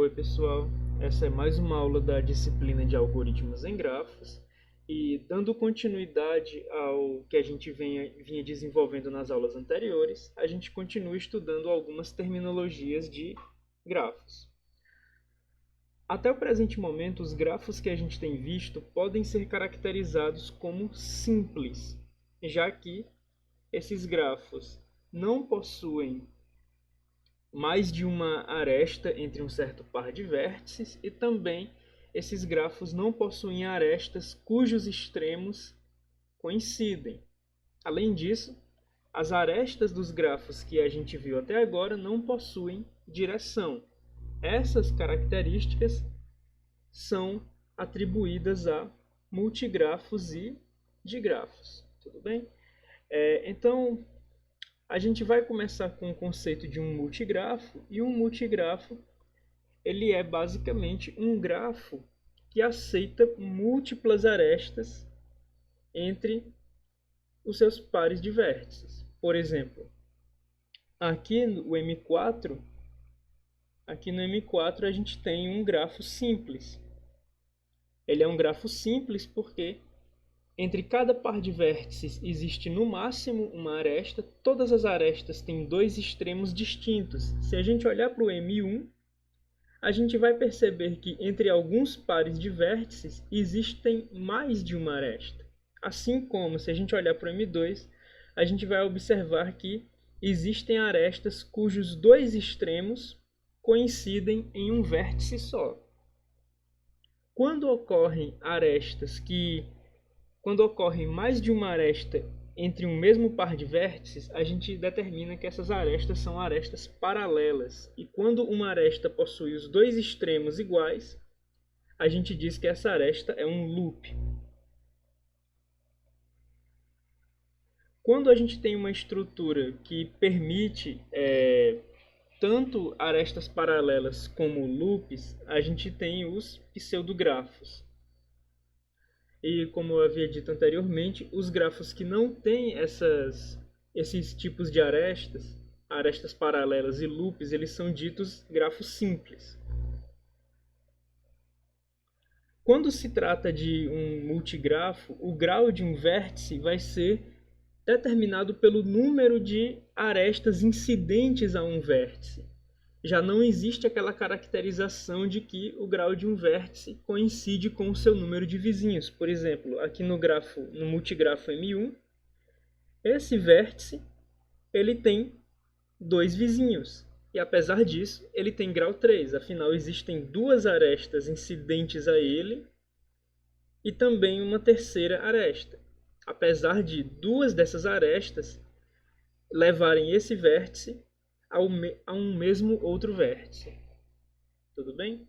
Oi pessoal, essa é mais uma aula da disciplina de algoritmos em grafos e dando continuidade ao que a gente vinha desenvolvendo nas aulas anteriores, a gente continua estudando algumas terminologias de grafos. Até o presente momento, os grafos que a gente tem visto podem ser caracterizados como simples, já que esses grafos não possuem mais de uma aresta entre um certo par de vértices e também esses grafos não possuem arestas cujos extremos coincidem. Além disso, as arestas dos grafos que a gente viu até agora não possuem direção. Essas características são atribuídas a multigrafos e digrafos. Tudo bem? Então, a gente vai começar com o conceito de um multigrafo, e um multigrafo ele é basicamente um grafo que aceita múltiplas arestas entre os seus pares de vértices. Por exemplo, aqui no M4 a gente tem um grafo simples. Ele é um grafo simples porque entre cada par de vértices existe no máximo uma aresta. Todas as arestas têm dois extremos distintos. Se a gente olhar para o M1, a gente vai perceber que entre alguns pares de vértices existem mais de uma aresta. Assim como, se a gente olhar para o M2, a gente vai observar que existem arestas cujos dois extremos coincidem em um vértice só. Quando ocorrem mais de uma aresta entre um mesmo par de vértices, a gente determina que essas arestas são arestas paralelas. E quando uma aresta possui os dois extremos iguais, a gente diz que essa aresta é um loop. Quando a gente tem uma estrutura que permite tanto arestas paralelas como loops, a gente tem os pseudografos. E como eu havia dito anteriormente, os grafos que não têm esses tipos de arestas paralelas e loops, eles são ditos grafos simples. Quando se trata de um multigrafo, o grau de um vértice vai ser determinado pelo número de arestas incidentes a um vértice. Já não existe aquela caracterização de que o grau de um vértice coincide com o seu número de vizinhos. Por exemplo, aqui no multigrafo M1, esse vértice ele tem dois vizinhos. E apesar disso, ele tem grau 3. Afinal, existem duas arestas incidentes a ele e também uma terceira aresta. Apesar de duas dessas arestas levarem esse vértice a um mesmo outro vértice. Tudo bem?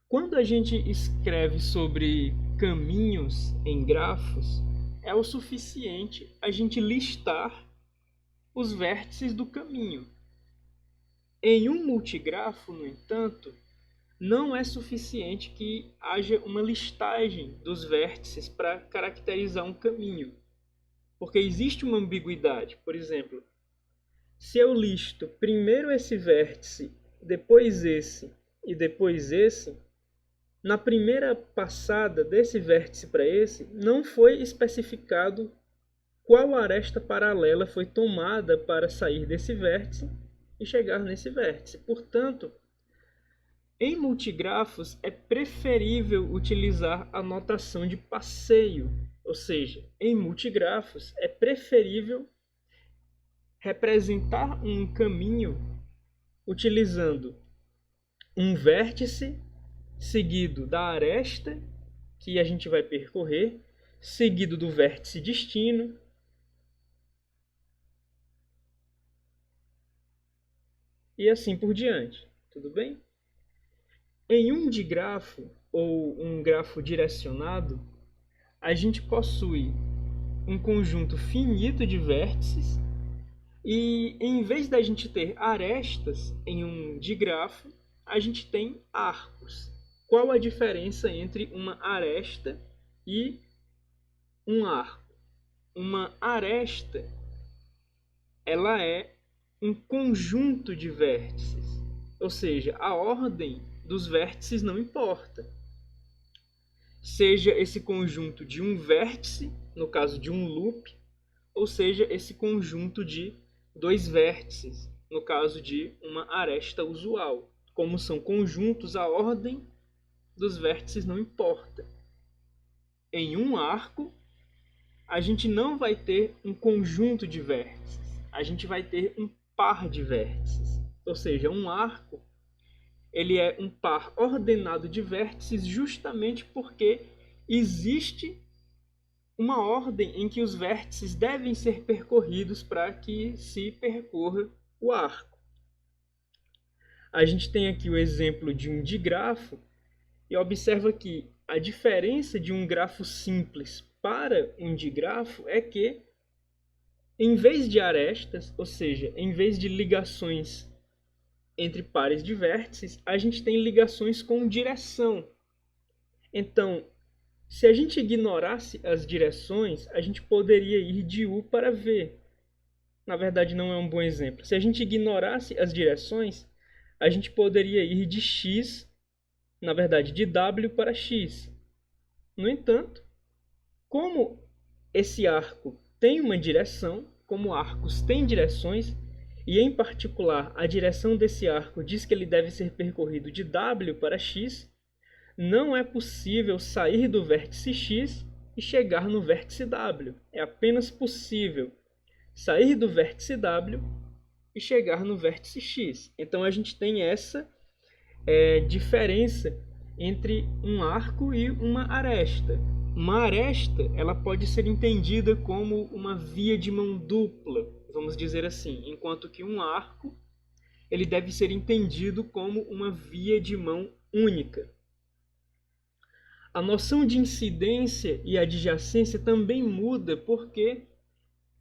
Quando a gente escreve sobre caminhos em grafos, é o suficiente a gente listar os vértices do caminho. Em um multigrafo, no entanto, não é suficiente que haja uma listagem dos vértices para caracterizar um caminho, porque existe uma ambiguidade. Por exemplo, se eu listo primeiro esse vértice, depois esse e depois esse, na primeira passada desse vértice para esse, não foi especificado qual aresta paralela foi tomada para sair desse vértice e chegar nesse vértice. Portanto, em multigrafos é preferível utilizar a notação de passeio, ou seja, em multigrafos é preferível representar um caminho utilizando um vértice seguido da aresta que a gente vai percorrer, seguido do vértice destino, e assim por diante. Tudo bem? Em um digrafo ou um grafo direcionado, a gente possui um conjunto finito de vértices. E em vez da gente ter arestas em um digrafo, a gente tem arcos. Qual a diferença entre uma aresta e um arco? Uma aresta, ela é um conjunto de vértices. Ou seja, a ordem dos vértices não importa. Seja esse conjunto de um vértice, no caso de um loop, ou seja, esse conjunto de dois vértices, no caso de uma aresta usual. Como são conjuntos, a ordem dos vértices não importa. Em um arco, a gente não vai ter um conjunto de vértices, a gente vai ter um par de vértices. Ou seja, um arco ele é um par ordenado de vértices justamente porque existe uma ordem em que os vértices devem ser percorridos para que se percorra o arco. A gente tem aqui o exemplo de um digrafo e observa que a diferença de um grafo simples para um digrafo é que, em vez de arestas, ou seja, em vez de ligações entre pares de vértices, a gente tem ligações com direção. Então, se a gente ignorasse as direções, a gente poderia ir de U para V. Na verdade, não é um bom exemplo. Se a gente ignorasse as direções, a gente poderia ir de X, na verdade, de W para X. No entanto, como esse arco tem uma direção, como arcos têm direções, e em particular a direção desse arco diz que ele deve ser percorrido de W para X, não é possível sair do vértice X e chegar no vértice W. É apenas possível sair do vértice W e chegar no vértice X. Então a gente tem essa diferença entre um arco e uma aresta. Uma aresta ela pode ser entendida como uma via de mão dupla, vamos dizer assim, enquanto que um arco ele deve ser entendido como uma via de mão única. A noção de incidência e adjacência também muda porque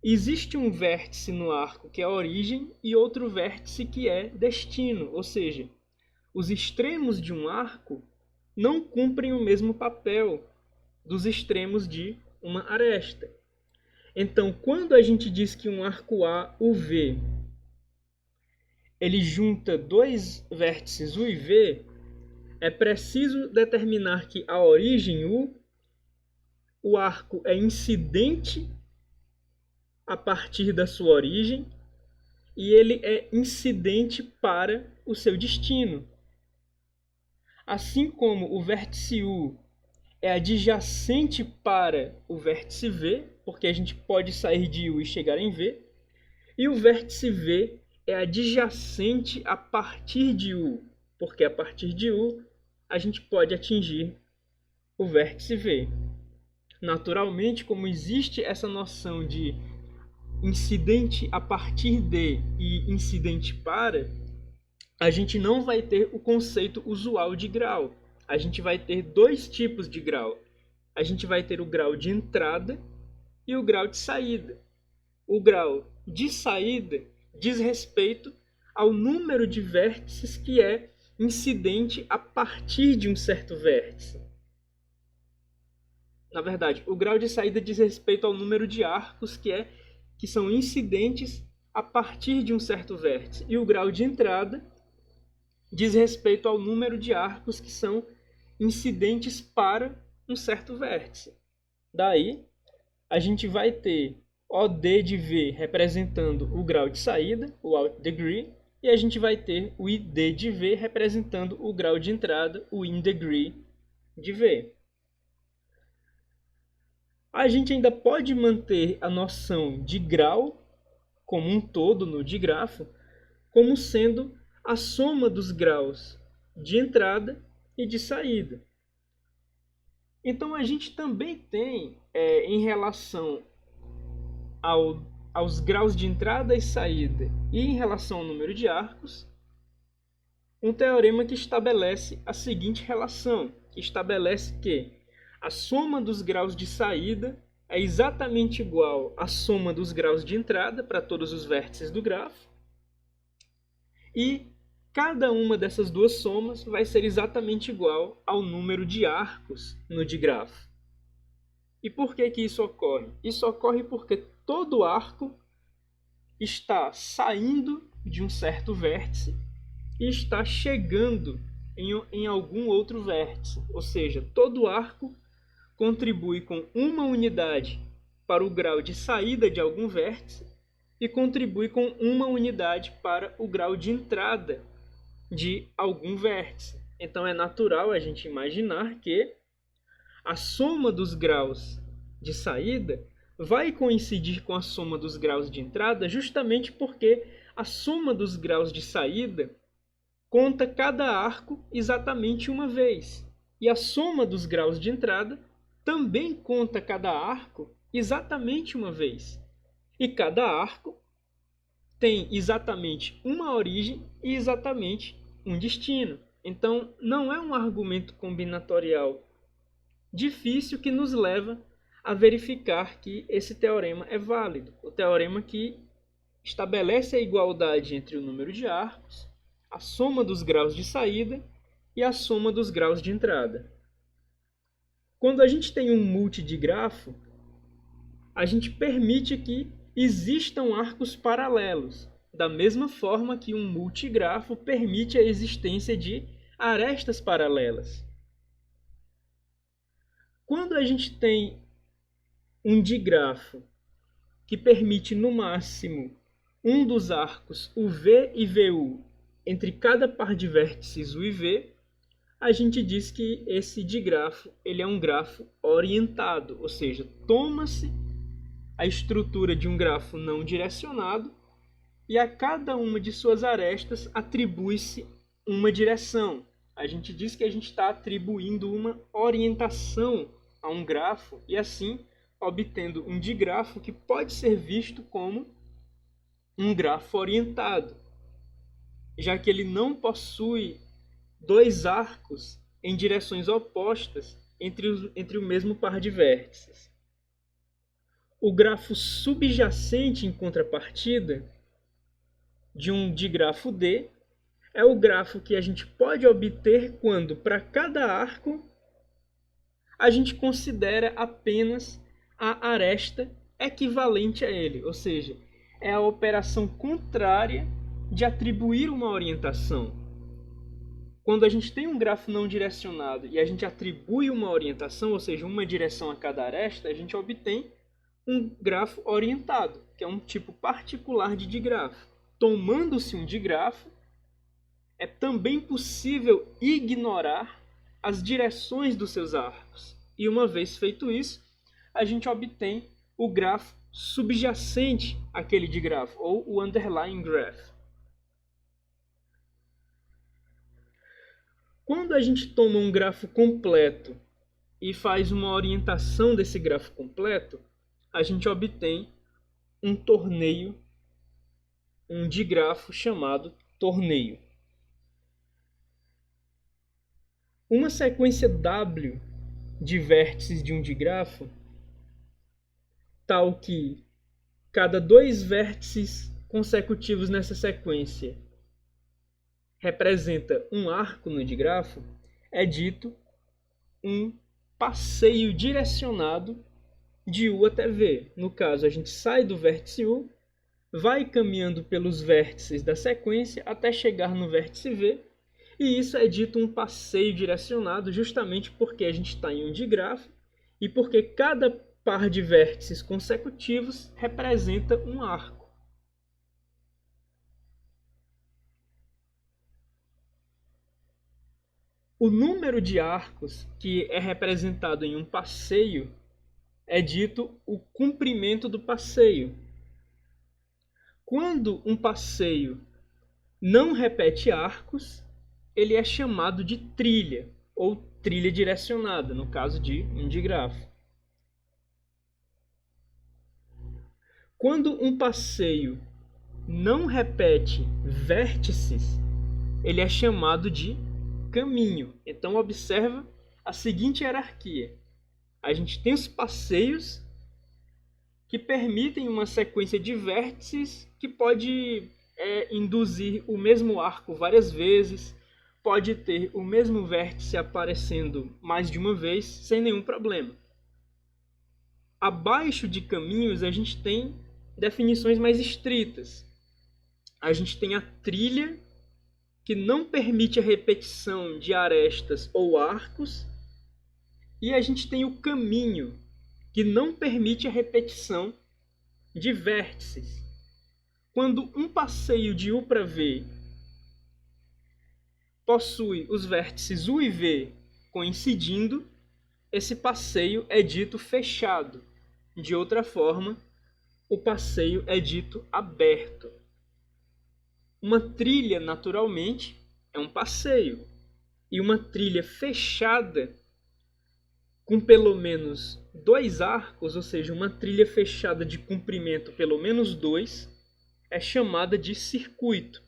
existe um vértice no arco que é a origem e outro vértice que é destino, ou seja, os extremos de um arco não cumprem o mesmo papel dos extremos de uma aresta. Então, quando a gente diz que um arco A, o V, ele junta dois vértices U e V, é preciso determinar que a origem U, o arco é incidente a partir da sua origem e ele é incidente para o seu destino. Assim como o vértice U é adjacente para o vértice V, porque a gente pode sair de U e chegar em V, e o vértice V é adjacente a partir de U, porque a partir de U a gente pode atingir o vértice V. Naturalmente, como existe essa noção de incidente a partir de e incidente para, a gente não vai ter o conceito usual de grau. A gente vai ter dois tipos de grau. A gente vai ter o grau de entrada e o grau de saída. O grau de saída diz respeito ao número de vértices que é incidente a partir de um certo vértice. Na verdade, o grau de saída diz respeito ao número de arcos que são incidentes a partir de um certo vértice. E o grau de entrada diz respeito ao número de arcos que são incidentes para um certo vértice. Daí, a gente vai ter OD de V representando o grau de saída, o out degree, e a gente vai ter o ID de V representando o grau de entrada, o in degree de V. A gente ainda pode manter a noção de grau como um todo no digrafo como sendo a soma dos graus de entrada e de saída. Então a gente também tem, em relação aos graus de entrada e saída e em relação ao número de arcos, um teorema que estabelece a seguinte relação, que estabelece que a soma dos graus de saída é exatamente igual à soma dos graus de entrada para todos os vértices do grafo, e cada uma dessas duas somas vai ser exatamente igual ao número de arcos no digrafo. E por que isso ocorre? Isso ocorre porque todo arco está saindo de um certo vértice e está chegando em algum outro vértice. Ou seja, todo arco contribui com uma unidade para o grau de saída de algum vértice e contribui com uma unidade para o grau de entrada de algum vértice. Então é natural a gente imaginar que a soma dos graus de saída vai coincidir com a soma dos graus de entrada, justamente porque a soma dos graus de saída conta cada arco exatamente uma vez. E a soma dos graus de entrada também conta cada arco exatamente uma vez. E cada arco tem exatamente uma origem e exatamente um destino. Então, não é um argumento combinatorial difícil que nos leva a verificar que esse teorema é válido. O teorema que estabelece a igualdade entre o número de arcos, a soma dos graus de saída e a soma dos graus de entrada. Quando a gente tem um multidigrafo, a gente permite que existam arcos paralelos, da mesma forma que um multigrafo permite a existência de arestas paralelas. Quando a gente tem um digrafo que permite no máximo um dos arcos UV e VU entre cada par de vértices U e V, a gente diz que esse digrafo ele é um grafo orientado, ou seja, toma-se a estrutura de um grafo não direcionado e a cada uma de suas arestas atribui-se uma direção. A gente diz que a gente está atribuindo uma orientação a um grafo e assim obtendo um digrafo que pode ser visto como um grafo orientado, já que ele não possui dois arcos em direções opostas entre o mesmo par de vértices. O grafo subjacente, em contrapartida, de um digrafo D, é o grafo que a gente pode obter quando, para cada arco, a gente considera apenas a aresta equivalente a ele, ou seja, é a operação contrária de atribuir uma orientação. Quando a gente tem um grafo não direcionado e a gente atribui uma orientação, ou seja, uma direção a cada aresta, a gente obtém um grafo orientado, que é um tipo particular de digrafo. Tomando-se um digrafo, é também possível ignorar as direções dos seus arcos. E uma vez feito isso, a gente obtém o grafo subjacente àquele digrafo, ou o underlying graph. Quando a gente toma um grafo completo e faz uma orientação desse grafo completo, a gente obtém um torneio, um digrafo chamado torneio. Uma sequência W de vértices de um digrafo, tal que cada dois vértices consecutivos nessa sequência representa um arco no digrafo, é dito um passeio direcionado de U até V. No caso, a gente sai do vértice U, vai caminhando pelos vértices da sequência até chegar no vértice V, e isso é dito um passeio direcionado justamente porque a gente está em um digrafo e porque cada par de vértices consecutivos representa um arco. O número de arcos que é representado em um passeio é dito o comprimento do passeio. Quando um passeio não repete arcos, ele é chamado de trilha, ou trilha direcionada, no caso de um digrafo. Quando um passeio não repete vértices, ele é chamado de caminho. Então observa a seguinte hierarquia. A gente tem os passeios que permitem uma sequência de vértices que pode induzir o mesmo arco várias vezes, pode ter o mesmo vértice aparecendo mais de uma vez sem nenhum problema. Abaixo de caminhos a gente tem definições mais estritas. A gente tem a trilha que não permite a repetição de arestas ou arcos, e a gente tem o caminho, que não permite a repetição de vértices. Quando um passeio de U para V possui os vértices U e V coincidindo, esse passeio é dito fechado. De outra forma, o passeio é dito aberto. Uma trilha, naturalmente, é um passeio. E uma trilha fechada, com pelo menos 2 arcos, ou seja, uma trilha fechada de comprimento pelo menos 2, é chamada de circuito.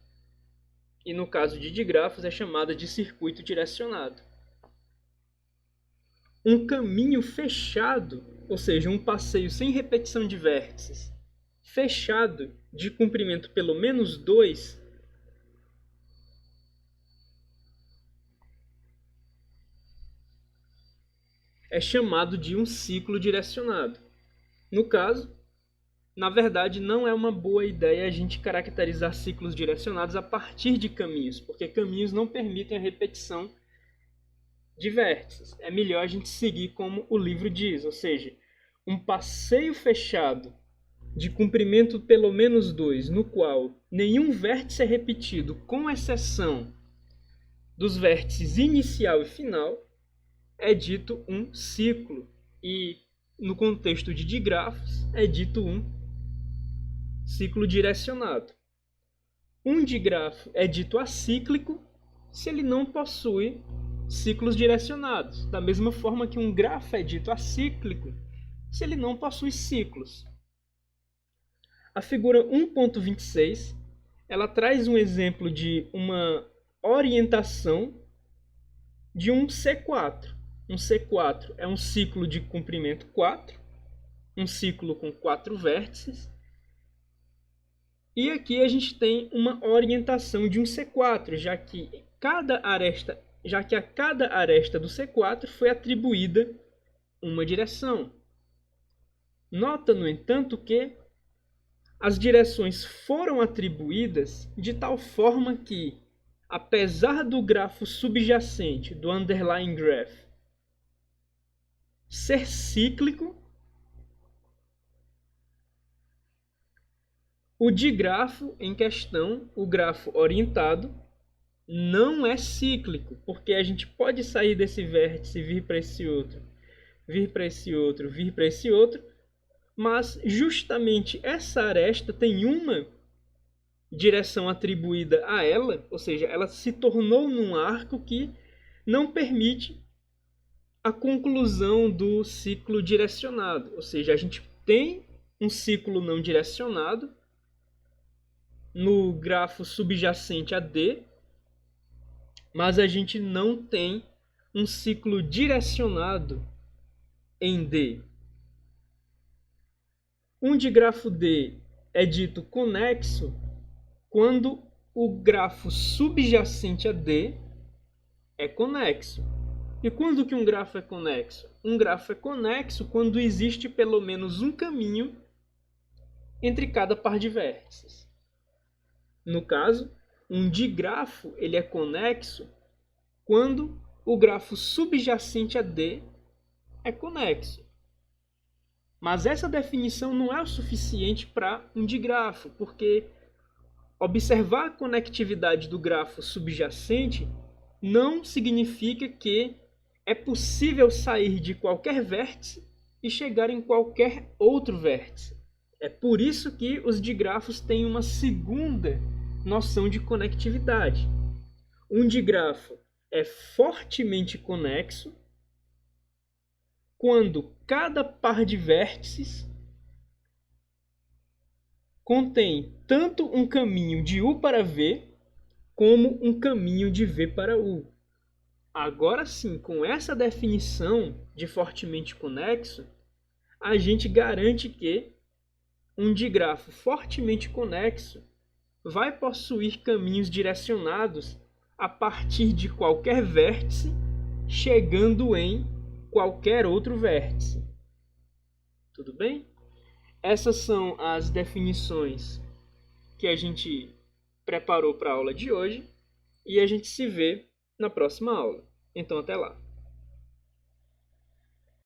E no caso de digrafos, é chamada de circuito direcionado. Um caminho fechado, ou seja, um passeio sem repetição de vértices, fechado, de comprimento pelo menos 2, é chamado de um ciclo direcionado. No caso, na verdade, não é uma boa ideia a gente caracterizar ciclos direcionados a partir de caminhos, porque caminhos não permitem a repetição de vértices. É melhor a gente seguir como o livro diz, ou seja, um passeio fechado de comprimento pelo menos 2, no qual nenhum vértice é repetido, com exceção dos vértices inicial e final, é dito um ciclo. E no contexto de digrafos, é dito um ciclo direcionado. Um digrafo é dito acíclico se ele não possui ciclos direcionados, da mesma forma que um grafo é dito acíclico se ele não possui ciclos. A figura 1.26, ela traz um exemplo de uma orientação de um C4. Um C4 é um ciclo de comprimento 4, um ciclo com 4 vértices. E aqui a gente tem uma orientação de um C4, já que a cada aresta do C4 foi atribuída uma direção. Nota, no entanto, que as direções foram atribuídas de tal forma que, apesar do grafo subjacente, do underlying graph, ser cíclico, o digrafo em questão, o grafo orientado, não é cíclico, porque a gente pode sair desse vértice e vir para esse outro, vir para esse outro, vir para esse outro, mas justamente essa aresta tem uma direção atribuída a ela, ou seja, ela se tornou num arco que não permite a conclusão do ciclo direcionado, ou seja, a gente tem um ciclo não direcionado no grafo subjacente a D, mas a gente não tem um ciclo direcionado em D. Um digrafo D é dito conexo quando o grafo subjacente a D é conexo. E quando que um grafo é conexo? Um grafo é conexo quando existe pelo menos um caminho entre cada par de vértices. No caso, um digrafo ele é conexo quando o grafo subjacente a D é conexo. Mas essa definição não é o suficiente para um digrafo, porque observar a conectividade do grafo subjacente não significa que é possível sair de qualquer vértice e chegar em qualquer outro vértice. É por isso que os digrafos têm uma segunda noção de conectividade. Um digrafo é fortemente conexo quando cada par de vértices contém tanto um caminho de U para V como um caminho de V para U. Agora sim, com essa definição de fortemente conexo, a gente garante que um digrafo fortemente conexo vai possuir caminhos direcionados a partir de qualquer vértice, chegando em qualquer outro vértice. Tudo bem? Essas são as definições que a gente preparou para a aula de hoje. e a gente se vê na próxima aula. Então, até lá!